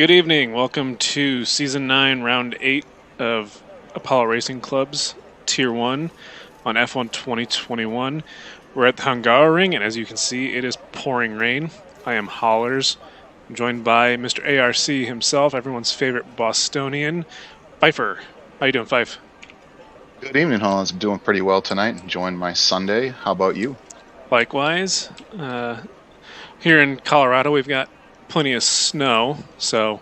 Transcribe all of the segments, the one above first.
Good evening. Welcome to Season 9, Round 8 of Apollo Racing Club's Tier 1 on F1 2021. We're at the Hungary, and as you can see, it is pouring rain. I am Hollers. I'm joined by Mr. ARC himself, everyone's favorite Bostonian, Pfeiffer. How you doing, Fife? Good evening, Hollins. I'm doing pretty well tonight. Enjoying my Sunday. How about you? Likewise. Here in Colorado, we've got plenty of snow, so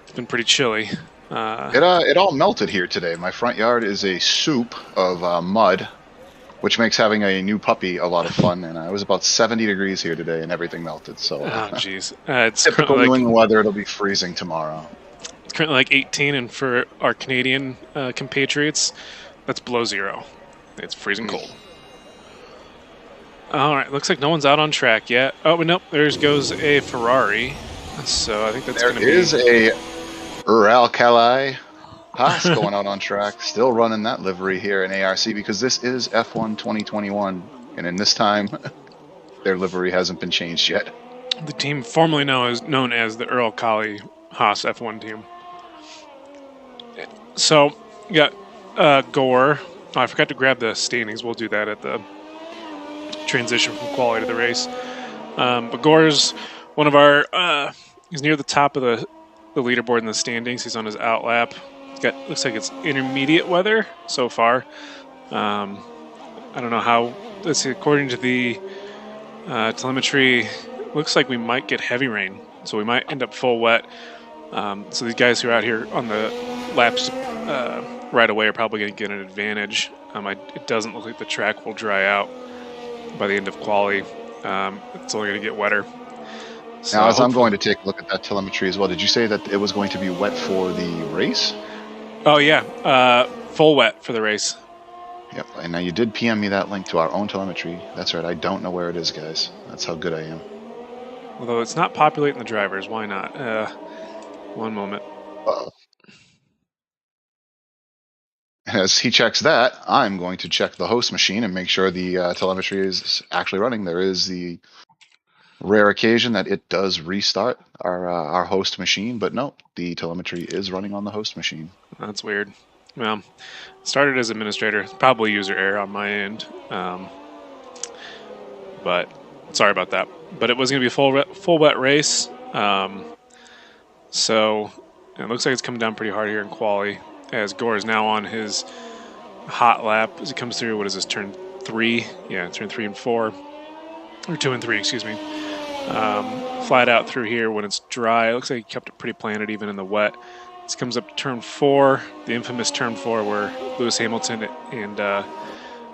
it's been pretty chilly. It all melted here today. My front yard is a soup of mud, which makes having a new puppy a lot of fun. And it was about 70 degrees here today, and everything melted. So, Oh, jeez. It's typical currently New England weather. It'll be freezing tomorrow. it's currently like 18, and for our Canadian compatriots, that's below zero. It's freezing cold. All right, looks like no one's out on track yet. Oh, but nope, there goes a Ferrari. So I think that's going to be... There is a Uralkali Haas going out on track, still running that livery here in ARC because this is F1 2021, and in this time, their livery hasn't been changed yet. The team formerly known as the Earl Colley Haas F1 team. So, you got Gore. Oh, I forgot to grab the standings. We'll do that at the transition from quality to the race. But Gore's one of our... he's near the top of the leaderboard in the standings. He's on his out lap. Looks like it's intermediate weather so far. I don't know how. Let's see. According to the telemetry, looks like we might get heavy rain, so we might end up full wet. So these guys who are out here on the laps right away are probably going to get an advantage. It doesn't look like the track will dry out by the end of quali. It's only going to get wetter. So now, as I'm going to take a look at that telemetry as well, did you say that it was going to be wet for the race? Oh, yeah. Full wet for the race. Yep. And now you did PM me that link to our own telemetry. That's right. I don't know where it is, guys. That's how good I am. Although it's not populating the drivers. Why not? One moment. Uh-oh. As he checks that, I'm going to check the host machine and make sure the telemetry is actually running. There is the rare occasion that it does restart our host machine, but no, the telemetry is running on the host machine. That's weird. Well, started as administrator, probably user error on my end, but sorry about that. But it was going to be a full wet race, so it looks like it's coming down pretty hard here in quali, as Gore is now on his hot lap as he comes through. What is this, turn 3? Yeah, turn 3 and 4, or 2 and 3, excuse me. Flat out through here when it's dry. It looks like he kept it pretty planted even in the wet. This comes up to turn 4, the infamous turn 4 where Lewis Hamilton and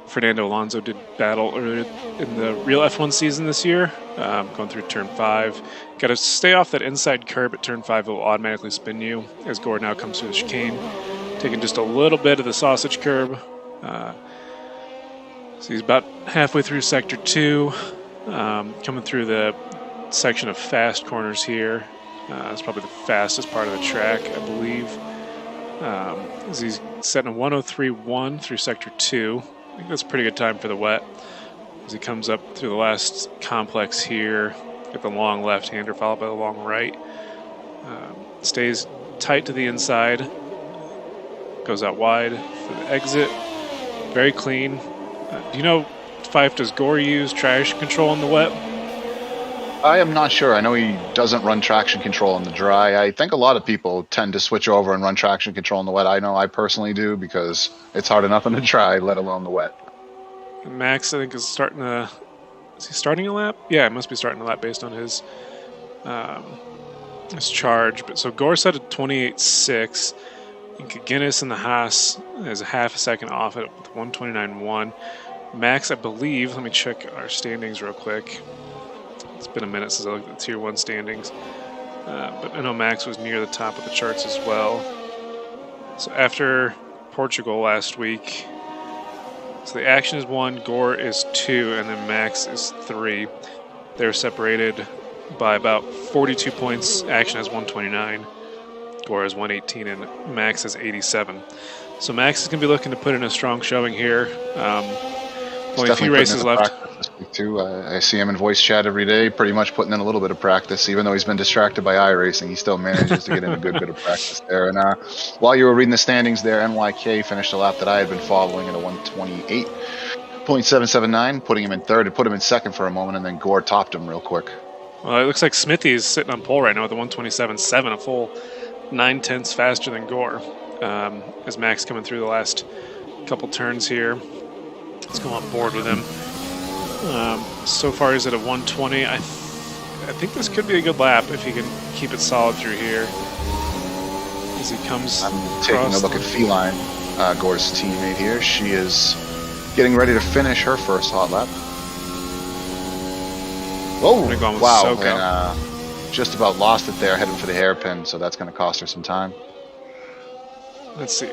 Fernando Alonso did battle earlier in the real F1 season this year. Going through turn 5. Got to stay off that inside curb at turn 5. It will automatically spin you as Gore now comes through the chicane. Taking just a little bit of the sausage curb. So he's about halfway through sector 2. Coming through the section of fast corners here. It's probably the fastest part of the track, I believe. As he's setting a 103.1 through sector 2. I think that's a pretty good time for the wet. As he comes up through the last complex here, at the long left-hander followed by the long right. Stays tight to the inside. Goes out wide for the exit. Very clean. Do you know, Fife, does Gore use traction control in the wet? I am not sure. I know he doesn't run traction control in the dry. I think a lot of people tend to switch over and run traction control in the wet. I know I personally do because it's hard enough in the dry, let alone the wet. Max, I think, is starting a... Is he starting a lap? Yeah, it must be starting a lap based on his charge. But so Gore set at 28.6. And Guinness and the Haas is a half a second off it with 129.1. Max, I believe, let me check our standings real quick. It's been a minute since I looked at the Tier 1 standings. But I know Max was near the top of the charts as well. So after Portugal last week, so the Action is 1, Gore is 2, and then Max is 3. They're separated by about 42 points. Action has 129, Gore has 118, and Max has 87. So Max is going to be looking to put in a strong showing here. Only a few races left. too. I see him in voice chat every day, pretty much putting in a little bit of practice. Even though he's been distracted by iRacing, he still manages to get in a good bit of practice there. And while you were reading the standings there, NYK finished a lap that I had been following at a 128.779, putting him in third. It put him in second for a moment, and then Gore topped him real quick. Well, it looks like Smithy is sitting on pole right now with a 127.7, a full 9/10 faster than Gore. As Max coming through the last couple turns here. Let's go on board with him. So far he's at a 120. I think this could be a good lap if he can keep it solid through here. As he comes, I'm taking a look at Feline, Gore's teammate here. She is getting ready to finish her first hot lap. Oh, wow. And, just about lost it there, heading for the hairpin, so that's going to cost her some time. Let's see.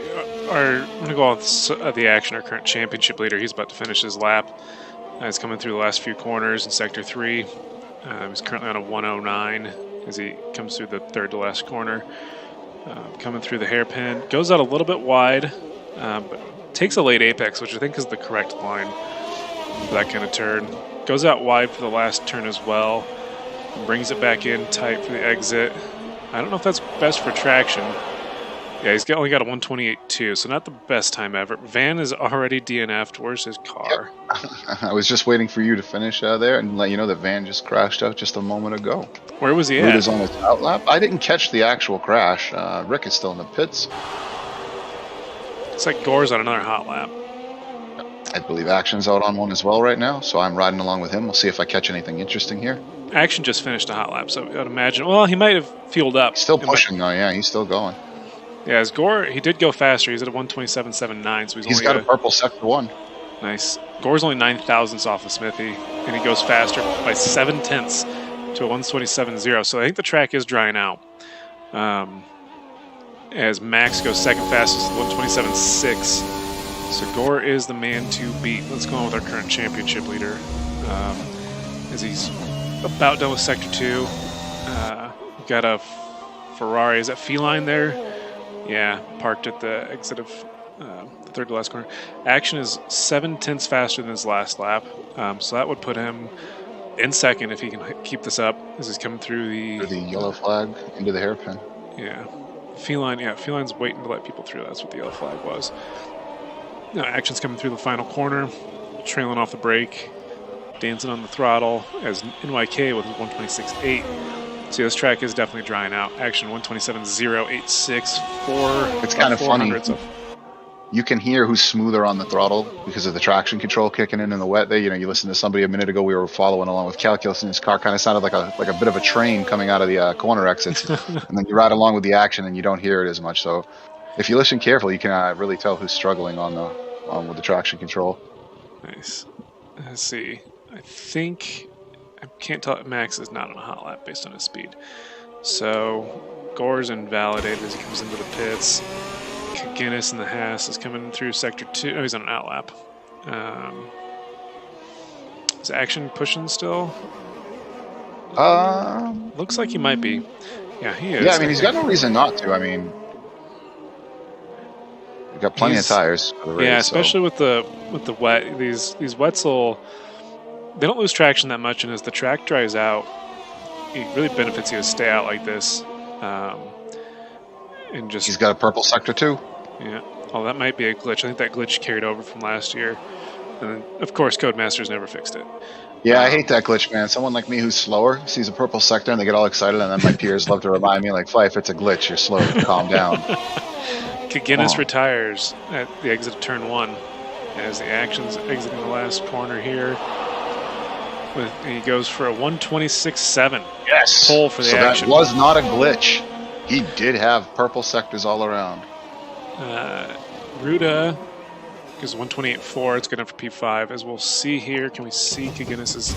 I'm going to go with the Action, our current championship leader. He's about to finish his lap. He's coming through the last few corners in Sector 3. He's currently on a 109 as he comes through the third to last corner. Coming through the hairpin. Goes out a little bit wide, but takes a late apex, which I think is the correct line for that kind of turn. Goes out wide for the last turn as well. Brings it back in tight for the exit. I don't know if that's best for traction. Yeah, he's only got a 128.2, so not the best time ever. Van is already DNF'd. Where's his car? Yep. I was just waiting for you to finish there and let you know that Van just crashed out just a moment ago. Where was he at? Root is on his out lap. I didn't catch the actual crash. Rick is still in the pits. It's like Gore's on another hot lap. I believe Action's out on one as well right now, so I'm riding along with him. We'll see if I catch anything interesting here. Action just finished a hot lap, so I'd imagine. Well, he might have fueled up. He's still pushing though, yeah, he's still going. Yeah, as Gore, he did go faster. He's at a 127.79, so he's got a purple sector 1. Nice. Gore's only 9,000ths off of Smithy, and he goes faster by 7/10 to a 127.0. So I think the track is drying out. As Max goes second fastest at 127.6. So Gore is the man to beat. Let's go on with our current championship leader. As he's about done with Sector 2. Got a Ferrari. Is that Feline there? Yeah, parked at the exit of the third to last corner. Action is 7/10 faster than his last lap. So that would put him in second if he can keep this up as he's coming through the yellow flag into the hairpin. Yeah. Feline's waiting to let people through. That's what the yellow flag was. Now Action's coming through the final corner, trailing off the brake, dancing on the throttle as NYK with his 126.8. See, this track is definitely drying out. Action 127.086 for it's kind of funny. You can hear who's smoother on the throttle because of the traction control kicking in the wet there. You know, you listened to somebody a minute ago. We were following along with Calculus, and his car kind of sounded like a bit of a train coming out of the corner exits. And then you ride along with the Action, and you don't hear it as much. So, if you listen carefully, you can really tell who's struggling with the traction control. Nice. Let's see. I can't tell. Max is not on a hot lap based on his speed. So Gore's invalidated as he comes into the pits. Guinness in the Haas is coming through Sector 2. Oh, he's on an out lap. Is Action pushing still? Looks like he might be. Yeah, he is. Yeah, I mean, he's got no reason not to. I mean, we've got plenty of tires for the race. Yeah, especially with the wet. These wets they don't lose traction that much, and as the track dries out, it really benefits you to stay out like this. And just he's got a purple Sector 2. Yeah. Oh, that might be a glitch. I think that glitch carried over from last year. And then, of course, Codemasters never fixed it. Yeah, I hate that glitch, man. Someone like me who's slower sees a purple sector and they get all excited, and then my peers love to remind me, like, Fife, it's a glitch. You're slow. Calm down. Guinness retires at the exit of turn 1 as the Action's exiting the last corner here. And he goes for a 126.7. Yes. Pole for the Action. That was not a glitch. He did have purple sectors all around. Ruda is 128.4. It's good enough for P5. As we'll see here, can we see Guinness's...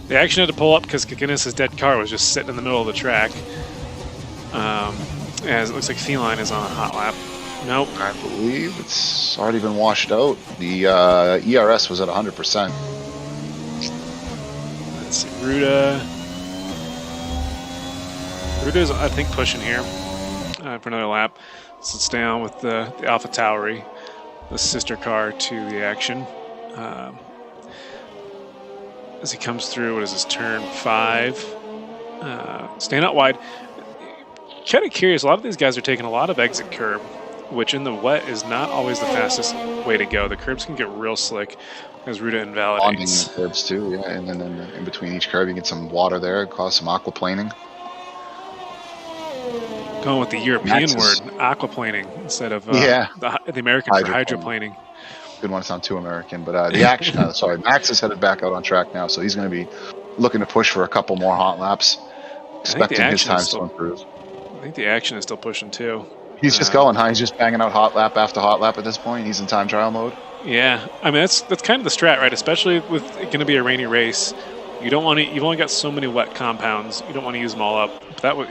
The Action had to pull up because Guinness's dead car was just sitting in the middle of the track. As it looks like Feline is on a hot lap. Nope. I believe it's already been washed out. The ERS was at 100%. Let's see. Ruda's, I think, pushing here for another lap. So stay on with the Alpha Tauri, the sister car to the Action. as he comes through. What is his turn 5? Staying out wide. Kind of curious. A lot of these guys are taking a lot of exit curb, which in the wet is not always the fastest way to go. The curbs can get real slick as Ruta invalidates. The curbs too, yeah. And then in between each curb, you get some water there, cause some aquaplaning. Going with the European word, aquaplaning, instead of the American for hydroplaning. Didn't want to sound too American, but the action. Sorry, Max is headed back out on track now, so he's going to be looking to push for a couple more hot laps, expecting his time to improve. I think the action is still pushing too. He's just going high. He's just banging out hot lap after hot lap at this point. He's in time trial mode. Yeah, I mean that's kind of the strat, right? Especially with it going to be a rainy race, you don't want to. You've only got so many wet compounds. You don't want to use them all up. But oh,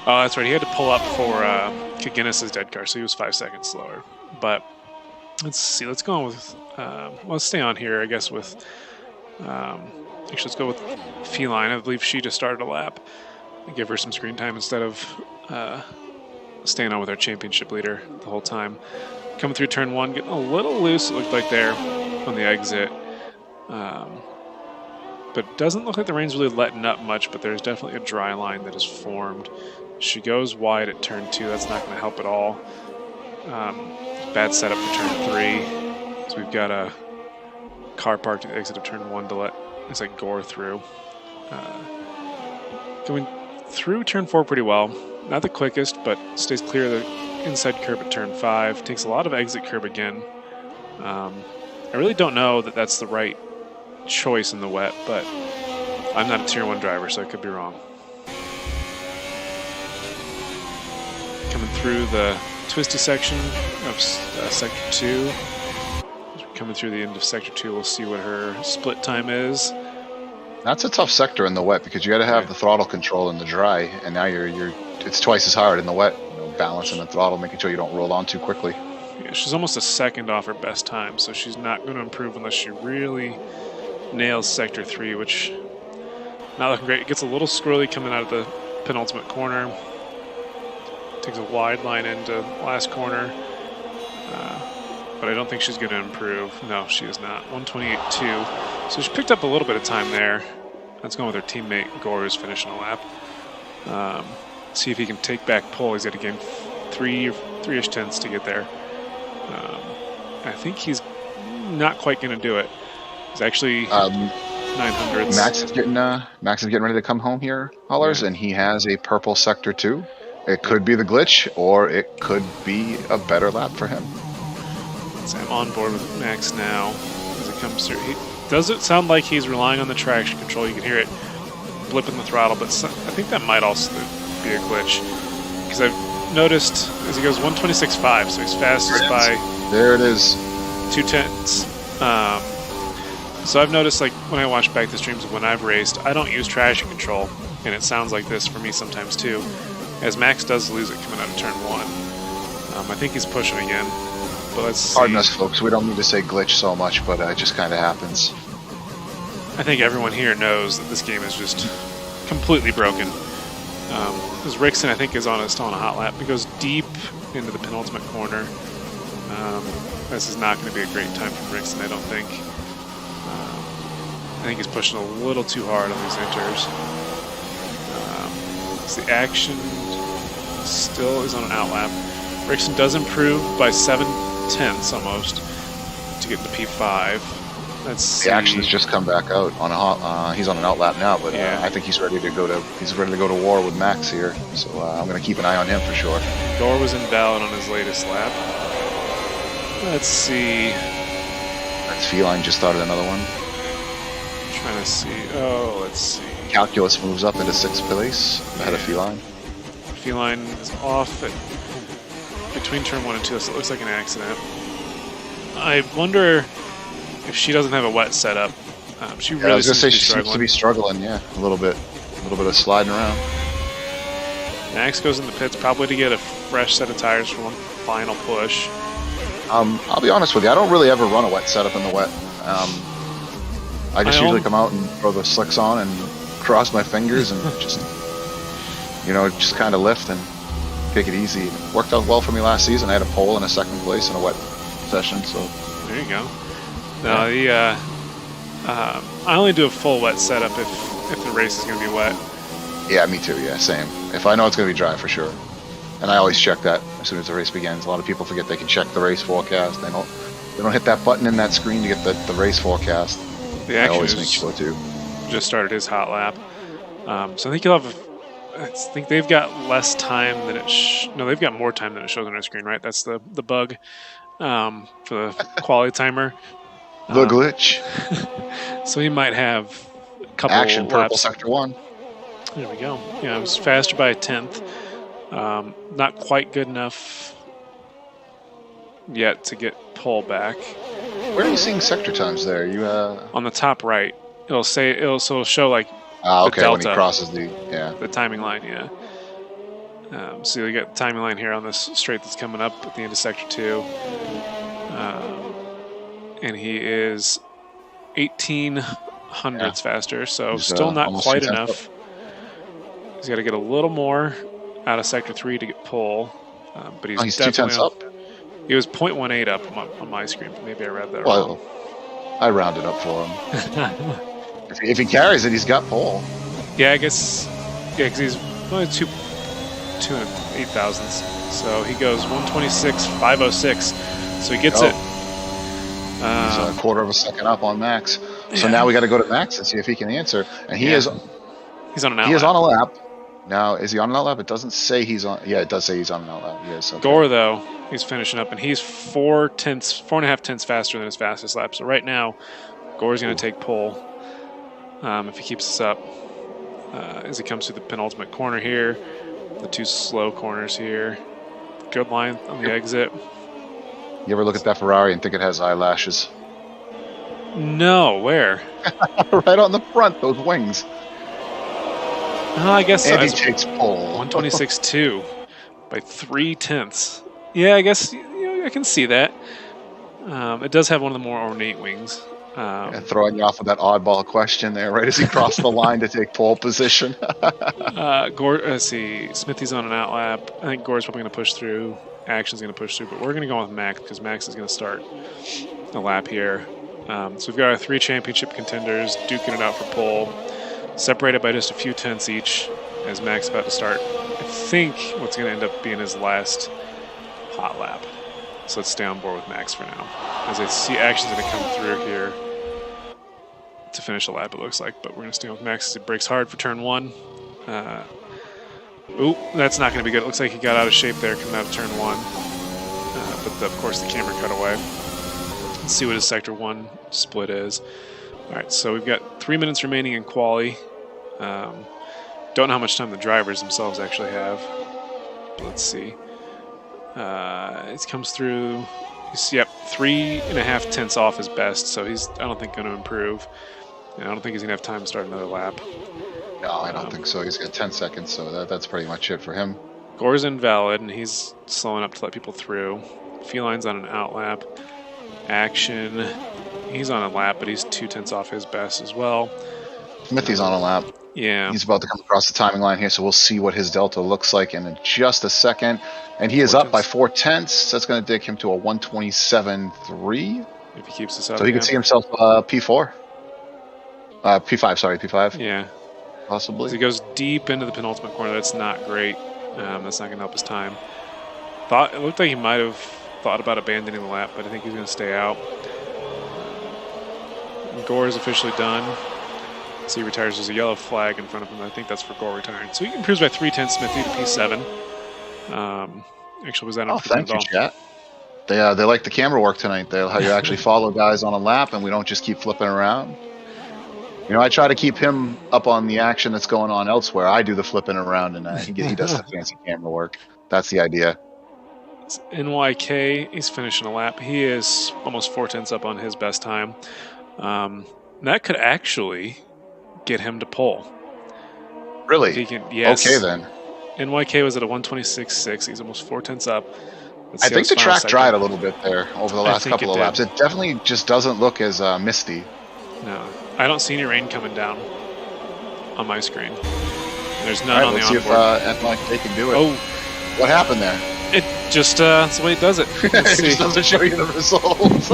that's right. He had to pull up for Kaginnis' dead car, so he was 5 seconds slower. But let's see. Let's go on with. Let's stay on here, I guess. With actually, let's go with Feline. I believe she just started a lap. Give her some screen time instead of staying on with our championship leader the whole time. Coming through turn 1, getting a little loose. It looked like there on the exit. But it doesn't look like the rain's really letting up much, but there's definitely a dry line that is formed. She goes wide at turn 2. That's not going to help at all. Bad setup for turn 3. So we've got a car parked at the exit of turn 1 to let Gore through. Going through turn 4 pretty well. Not the quickest, but stays clear of the inside curb at turn 5. Takes a lot of exit curb again. I really don't know that that's the right choice in the wet, but I'm not a tier 1 driver, so I could be wrong. Coming through the twisty section of sector 2. Coming through the end of sector 2, we'll see what her split time is. That's a tough sector in the wet because you got to have the throttle control in the dry, and now it's twice as hard in the wet. Balancing the throttle, making sure you don't roll on too quickly. Yeah, she's almost a second off her best time, so she's not going to improve unless she really nails sector 3, which not looking great. It gets a little squirrely coming out of the penultimate corner. Takes a wide line into last corner, but I don't think she's going to improve. No, she is not. 128.2. So she picked up a little bit of time there. That's going with her teammate Gore, who's finishing a lap. See if he can take back pole. He's got to gain 3-ish tenths to get there. I think he's not quite going to do it. He's actually 900s. Max is getting ready to come home here, Hollers, and he has a purple sector 2. It could be the glitch, or it could be a better lap for him. So I'm on board with Max now as it comes through. Does it sound like he's relying on the traction control? You can hear it blipping the throttle, but I think that might also be a glitch, because I've noticed as he goes 126.5, so he's fastest by there it is 2 tenths. So I've noticed, like when I watch back the streams of when I've raced, I don't use traction control, and it sounds like this for me sometimes too, as Max does lose it coming out of turn 1. I think he's pushing again, but let's see. Pardon us, folks, we don't need to say glitch so much, but it just kind of happens. I think everyone here knows that this game is just completely broken. Because Rickson, I think, is still on a hot lap. He goes deep into the penultimate corner. This is not going to be a great time for Rickson, I don't think. I think he's pushing a little too hard on these inters. The action still is on an outlap. Rickson does improve by 7 tenths almost to get the P5. The action has just come back out on a hot. He's on an outlap now, but I think he's ready to go to war with Max here. So I'm going to keep an eye on him for sure. Gore was invalid on his latest lap. Let's see. That's Feline just started another one. I'm trying to see. Oh, let's see. Calculus moves up into 6th place ahead of Feline. Feline is off between turn 1 and 2, so it looks like an accident. I wonder if she doesn't have a wet setup. She really I was going to say she struggling. seems to be struggling, a little bit of sliding around. Max goes in the pits probably to get a fresh set of tires for one final push. I'll be honest with you, I don't really ever run a wet setup in the wet. I just usually come out and throw the slicks on and cross my fingers and just kind of lift and take it easy. It worked out well for me last season. I had a pole and a 2nd place in a wet session, so there you go. No, I only do a full wet setup if the race is going to be wet. Yeah, me too. Yeah, same. If I know it's going to be dry for sure, and I always check that as soon as the race begins. A lot of people forget they can check the race forecast. They don't hit that button in that screen to get the race forecast. The I action always make sure to. just started his hot lap, so I think you'll have. I think they've got less time than it. No, they've got more time than it shows on our screen, right? That's the bug for the quality timer. The glitch. So he might have a couple Action laps. purple sector 1. There we go. Yeah, it was faster by a tenth. Not quite good enough yet to get pole back. Where are you seeing sector times there? You on the top right. It'll show like okay, the when he delta, crosses the timing line. Yeah. So you got the timing line here on this straight that's coming up at the end of sector 2, and he is 18 hundredths faster. So he's, still not quite 2 tenths enough. up. He's got to get a little more out of sector 3 to get pole, but he's 2 tenths up. He was 0.18 up on my screen. Maybe I read that Well, wrong. I rounded up for him. If he carries it, he's got pole. Yeah, I guess. Yeah, because he's only 2 and 8 thousandths. So he goes 126.506. So he gets it. He's a quarter of a second up on Max. So now we got to go to Max and see if he can answer. And he is. He's on an outlap. He is on a lap. Now, is he on an outlap? It doesn't say he's on. Yeah, it does say he's on an outlap. Yes. Okay. Gore, though, he's finishing up, and he's 4.5 tenths faster than his fastest lap. So right now, Gore's going to take pole if he keeps this up. As he comes through the penultimate corner here, the 2 slow corners here. Good line on the exit. You ever look at that Ferrari and think it has eyelashes? No, where? Right on the front, those wings. I guess so. And he takes pole. 126.2 by 3 tenths. Yeah, I guess I can see that. It does have one of the more ornate wings. And throwing you off with that oddball question there, right as he crossed the line to take pole position. Gore, let's see. Smithy's on an outlap. I think Gore's probably going to push through. Action's going to push through, but we're going to go with Max because Max is going to start a lap here. So we've got our 3 championship contenders duking it out for pole, separated by just a few tenths each as Max is about to start. I think what's going to end up being his last hot lap. So let's stay on board with Max for now. As I see Action's going to come through here to finish the lap, it looks like, but we're going to stay with Max as he brakes hard for turn 1. Ooh, that's not going to be good. It looks like he got out of shape there coming out of turn 1. But of course the camera cut away. Let's see what his sector 1 split is. All right, so we've got 3 minutes remaining in quali. Don't know how much time the drivers themselves actually have. Let's see. It comes through. Yep, 3.5 tenths off his best, so he's, I don't think, going to improve. And I don't think he's going to have time to start another lap. No, I don't think so. He's got 10 seconds, so that's pretty much it for him. Gore's invalid, and he's slowing up to let people through. Feline's on an outlap. Action, he's on a lap, but he's 2 tenths off his best as well. Smithy's on a lap. Yeah. He's about to come across the timing line here, so we'll see what his delta looks like in just a second. And he is up by 4 tenths. That's going to dig him to a 127.3. If he keeps this up. So he can see himself P4. P5, sorry, P5. Yeah. Possibly. As he goes deep into the penultimate corner, that's not great. That's not going to help his time. It looked like he might have thought about abandoning the lap, but I think he's going to stay out. Gore is officially done. So he retires. There's a yellow flag in front of him. I think that's for Gore retiring. So he improves by 3 tenths Smithy to P7. Actually, was that on thank you, chat. They like the camera work tonight. They how you actually follow guys on a lap, and we don't just keep flipping around. You know, I try to keep him up on the action that's going on elsewhere. I do the flipping around, and he does the fancy camera work. That's the idea. It's NYK, he's finishing a lap. He is almost 4 tenths up on his best time. That could actually get him to pole. Really? If he can, yes. Okay, then. NYK was at a 126.6. He's almost 4 tenths up. I think the track dried a little bit there over the last couple of laps. It definitely just doesn't look as misty. No. I don't see any rain coming down on my screen. There's none on the onboard. Let's see if NYK can do it. Oh. What happened there? It just that's the way it does it. Let's It see. just doesn't show you the results.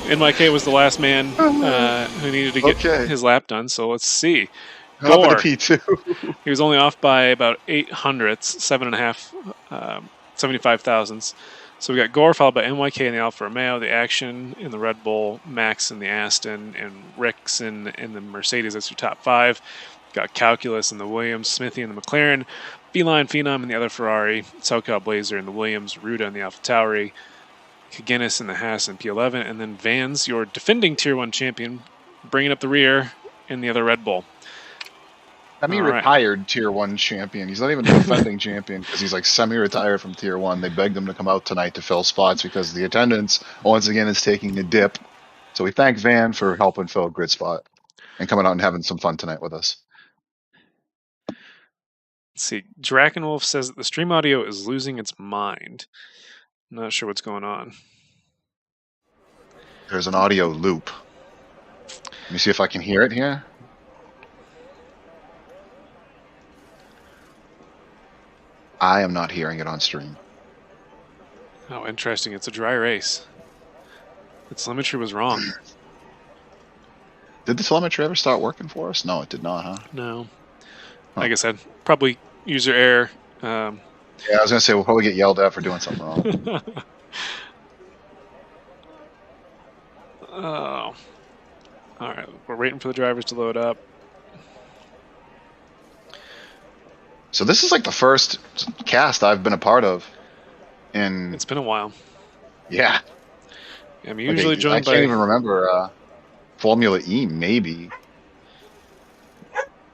NYK was the last man who needed to get Okay. his lap done. So let's see. How about the Gore. P2? He was only off by about 800ths, 75 thousandths. So we got Gore followed by NYK in the Alfa Romeo, the Action in the Red Bull, Max in the Aston, and Rix in the Mercedes. That's your top five. Got Calculus in the Williams, Smithy in the McLaren, Feline Phenom in the other Ferrari, SoCal Blazer in the Williams, Ruda in the Alfa Tauri, Kaginis in the Haas and P11, and then Vans, your defending Tier 1 champion, bringing up the rear in the other Red Bull. Semi-retired Tier 1 champion. He's not even the defending champion because he's like semi-retired from Tier 1. They begged him to come out tonight to fill spots because the attendance, once again, is taking a dip. So we thank Van for helping fill a grid spot and coming out and having some fun tonight with us. Let's see. Drakenwolf says that the stream audio is losing its mind. Not sure what's going on. There's an audio loop. Let me see if I can hear it here. I am not hearing it on stream. Oh, interesting. It's a dry race. The telemetry was wrong. Did the telemetry ever start working for us? No, it did not, huh? No. Like I said, probably user error. Yeah, I was going to say we'll probably get yelled at for doing something wrong. Oh. All right. We're waiting for the drivers to load up. So this is like the first cast I've been a part of. In It's been a while. Yeah. I'm usually joined by... I can't even remember Formula E, maybe.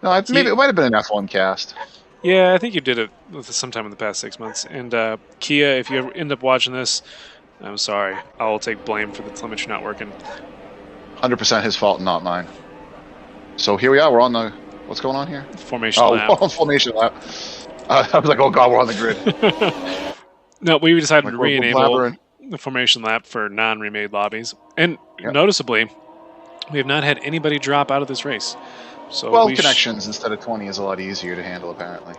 No, maybe it might have been an F1 cast. Yeah, I think you did it sometime in the past 6 months. And Kia, if you ever end up watching this, I'm sorry. I'll take blame for the telemetry not working. 100% his fault, not mine. So here we are. We're on the... What's going on here? Formation lap. Formation lap. I was like, oh god, we're on the grid. No, we decided like to re-enable the formation lap for non-remade lobbies. And noticeably, we have not had anybody drop out of this race. So 12 connections instead of 20 is a lot easier to handle, apparently.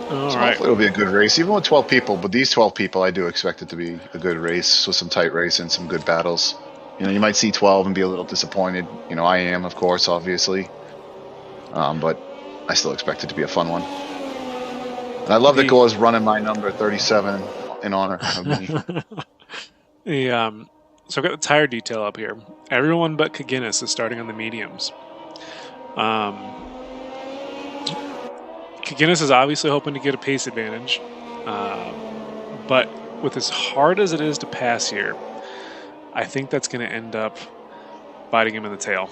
All so right. Hopefully it'll be a good race, even with 12 people. But these 12 people, I do expect it to be a good race with some tight race and some good battles. You know, you might see 12 and be a little disappointed. You know, I am, of course, obviously. But I still expect it to be a fun one. And I love that Gore's running my number 37 in honor of me. So I've got the tire detail up here. Everyone but Kaginis is starting on the mediums. Kaginis is obviously hoping to get a pace advantage. But with as hard as it is to pass here, I think that's going to end up biting him in the tail.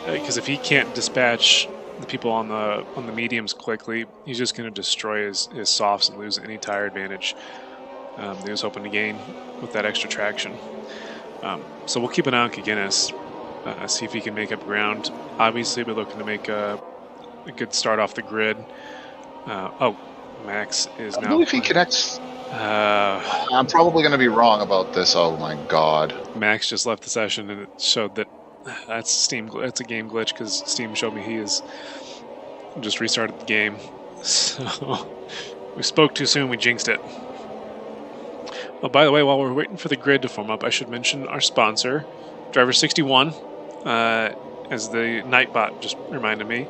Because if he can't dispatch the people on the mediums quickly, he's just going to destroy his softs and lose any tire advantage that he was hoping to gain with that extra traction. So we'll keep an eye on Kaginis, see if he can make up ground. Obviously, we're looking to make a good start off the grid. Max is now... I believe he connects... I'm probably going to be wrong about this. Oh my god. Max just left the session and it showed that that's Steam. That's a game glitch because Steam showed me he has just restarted the game. So we spoke too soon. We jinxed it. Oh, by the way, while we're waiting for the grid to form up, I should mention our sponsor, Driver 61, as the Nightbot just reminded me.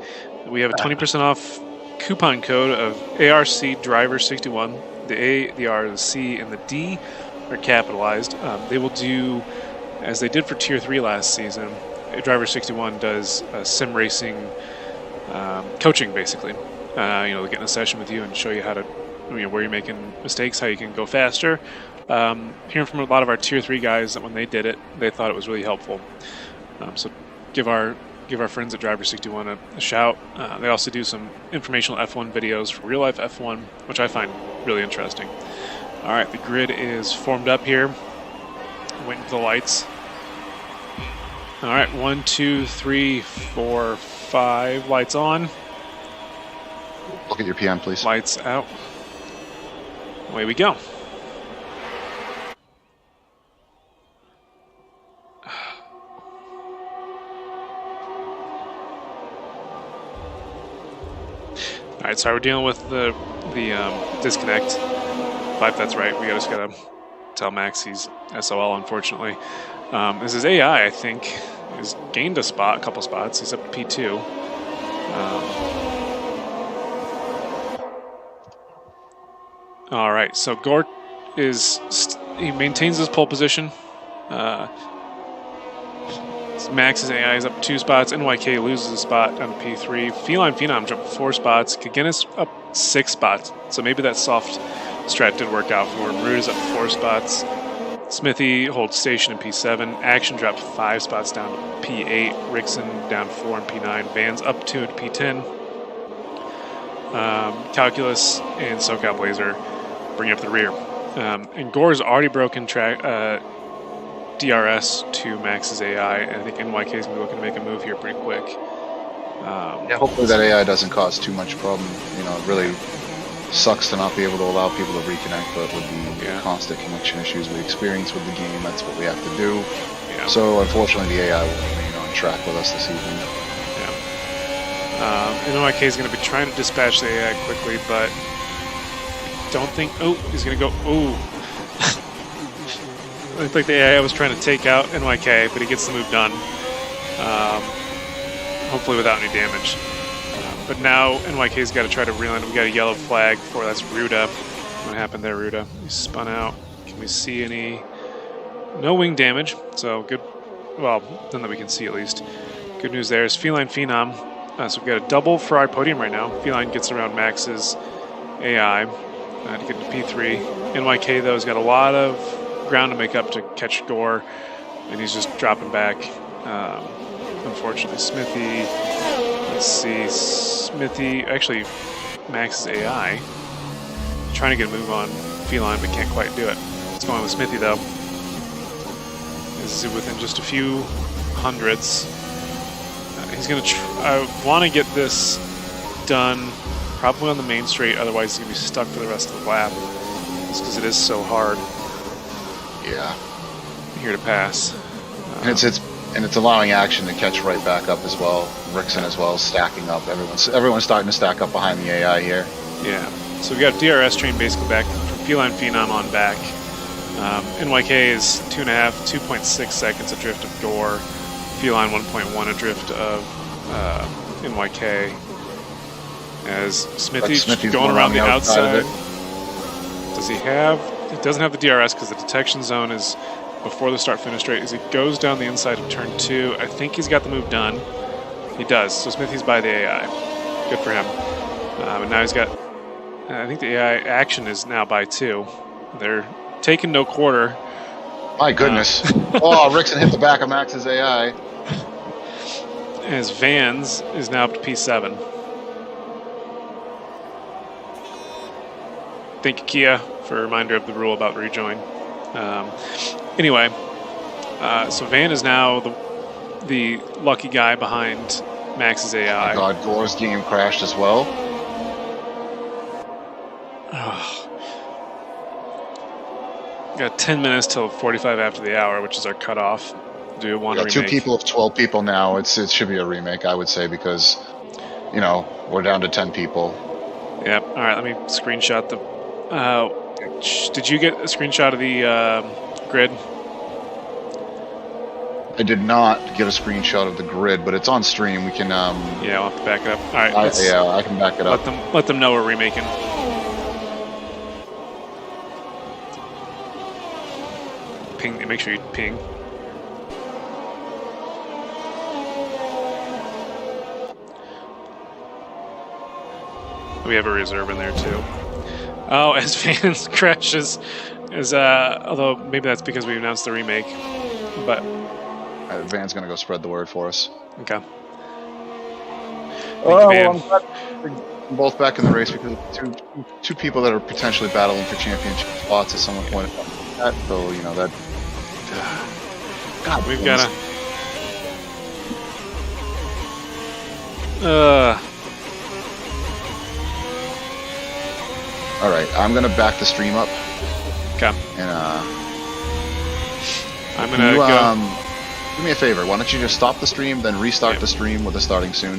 We have a 20% off coupon code of ARC Driver 61. The A, the R, the C, and the D are capitalized. They will do, as they did for Tier 3 last season, Driver 61 does sim racing coaching, basically. They'll get in a session with you and show you how to, where you're making mistakes, how you can go faster. Hearing from a lot of our Tier 3 guys that when they did it, they thought it was really helpful. So give our friends at Driver 61 a shout. They also do some informational F1 videos for real-life F1, which I find really interesting. All right, the grid is formed up here. I'm waiting for the lights. All right, 1, 2, 3, 4, 5. Lights on. Look at your PM, please. Lights out. Away we go. All right, so we're dealing with the disconnect. But if that's right, we just gotta tell Max he's SOL, unfortunately. This is AI, I think. He's gained a couple spots. He's up to P2. All right, so Gore he maintains his pole position. Max's AI is up 2 spots. NYK loses a spot on P3. Feline Phenom jumped 4 spots. Kagenis up 6 spots. So maybe that soft strat did work out for him. Root is up 4 spots. Smithy holds station in P7. Action dropped 5 spots down to P8. Rickson down 4 in P9. Vans up 2 to P10. Calculus and SoCal Blazer bring up the rear. And Gore's already broken DRS to Max's AI, and I think NYK is going to be looking to make a move here pretty quick. Yeah, hopefully that AI doesn't cause too much problem. You know, it really sucks to not be able to allow people to reconnect, but with the constant connection issues we experience with the game, that's what we have to do. Yeah. So unfortunately, the AI will remain on track with us this evening. Yeah. NYK is going to be trying to dispatch the AI quickly, but don't think. Oh, he's going to go. Oh. Looked like the AI was trying to take out NYK, but he gets the move done. Hopefully without any damage. But now NYK's got to try to reel in. We got a yellow flag for that's Ruda. What happened there, Ruda? He spun out. Can we see any? No wing damage, so good. Well, none that we can see at least. Good news there is Feline Phenom. So we've got a double for our podium right now. Feline gets around Max's AI to get to P3. NYK, though, has got a lot of ground to make up to catch Gore, and he's just dropping back. Unfortunately, Smithy. Let's see, Smithy. Actually, Max's AI trying to get a move on Feline, but can't quite do it. What's going on with Smithy though? Is within just a few hundreds. He's gonna. I want to get this done probably on the main straight. Otherwise, he's gonna be stuck for the rest of the lap, just because it is so hard. Yeah. Here to pass. And it's allowing action to catch right back up as well. Rickson as well, stacking up. Everyone's starting to stack up behind the AI here. Yeah. So we got DRS train basically back from Feline Phenom on back. NYK is 2.6 seconds adrift of Gore. Feline 1.1 adrift of NYK. As Smithy's going around the outside. Does he have? He doesn't have the DRS because the detection zone is before the start-finish straight. As he goes down the inside of turn 2, I think he's got the move done. He does. So Smithy's by the AI. Good for him. And now he's got. I think the AI action is now by 2. They're taking no quarter. My goodness. Oh, Rickson hit the back of Max's AI. As Vans is now up to P7. Thank you, Kia, for a reminder of the rule about rejoin. Anyway, so Van is now the lucky guy behind Max's AI. Oh God, Gore's game crashed as well. Got 10 minutes till 45 after the hour, which is our cutoff. Do you want to remake? 2 people of 12 people now. It should be a remake, I would say, because, you know, we're down to 10 people. Yep. All right, let me screenshot the... did you get a screenshot of the grid? I did not get a screenshot of the grid, but it's on stream. We can... yeah, I'll have to back it up. All right. I can back it up. Let them know we're remaking. Ping. Make sure you ping. We have a reserve in there too. Oh, as Vans crashes, although maybe that's because we announced the remake, but Van's gonna go spread the word for us. Okay. I'm glad we're both back in the race because two people that are potentially battling for championship spots, as someone pointed out. So you know that. God, we've got All right, I'm gonna back the stream up. Okay. And I'm gonna go. Do me a favor. Why don't you just stop the stream, then restart the stream with the starting soon?